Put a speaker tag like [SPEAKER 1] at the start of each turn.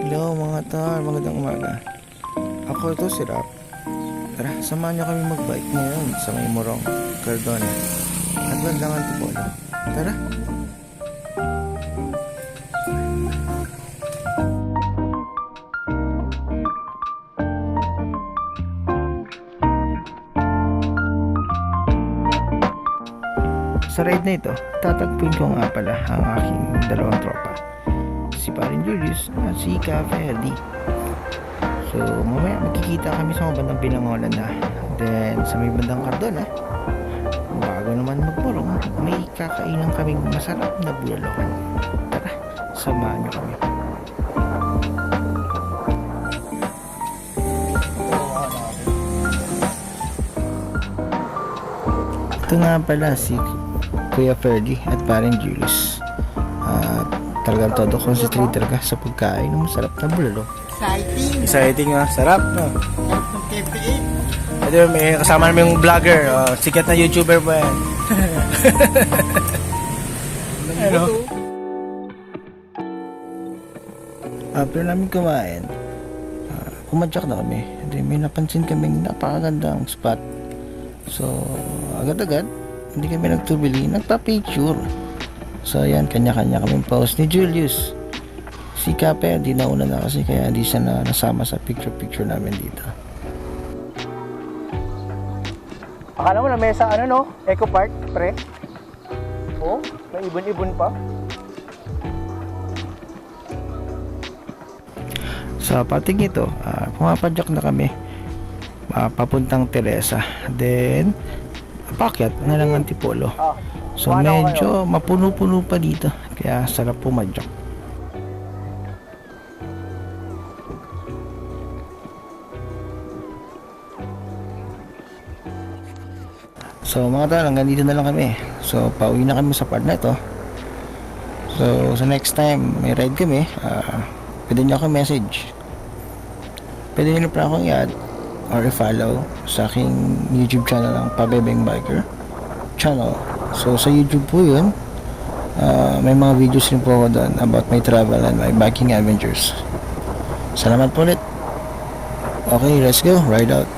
[SPEAKER 1] Hello mga tol, magandang umaga. Ako ito si Rap. Tara, samahan niyo kami magbike ngayon sa may Morong, Cardona at bandang Antipolo. Tara! Sa ride na ito, tatagpuin ko nga pala ang aking dalawang tropa, si Parin Julius at si Cafe Eddie. So mamaya magkikita kami sa mga bandang Binangonan na. Then sa may bandang Cardona, bago naman magmorong, may kakainang kaming masarap na bulalokan. Tara, samahan nyo kami. Ito nga pala si Kuya Ferdy at Parin Julius. Talagang todo concentrator ka sa pagkain ng masarap na bulalo. Exciting nga, sarap no?
[SPEAKER 2] Sarap ng KPA.
[SPEAKER 1] Ito may kasama namin yung vlogger, sikat na YouTuber pa yan. Ano? After namin kumain, pumadyak na kami. Hindi, may napansin kaming napakagandang spot. So, agad-agad, hindi kami nagtubili, nagpa-picture. So, ayan, kanya-kanya kaming post ni Julius. Si Cape, di nauna na kasi kaya di siya na nasama sa picture-picture namin dito. Akala mo na may sa ano no? Eco Park, pre? Oh, may ibon-ibon pa. Sa pating ito, pumapadyak na kami papuntang Teresa. Then, pakyat na lang Antipolo. So, medyo mapuno-puno pa dito. Kaya sarap pumadyak. So mga tol, hanggang dito na lang kami. So pauwi na kami sa part na ito. So sa next time may ride kami, pwede nyo ako message. Pwede nyo pa akong i-add or i-follow sa aking YouTube channel ng Pabebeng Biker channel. So sa YouTube po yun, may mga videos rin po ako doon about my travel and my biking adventures. Salamat po ulit. Okay, let's go, ride out.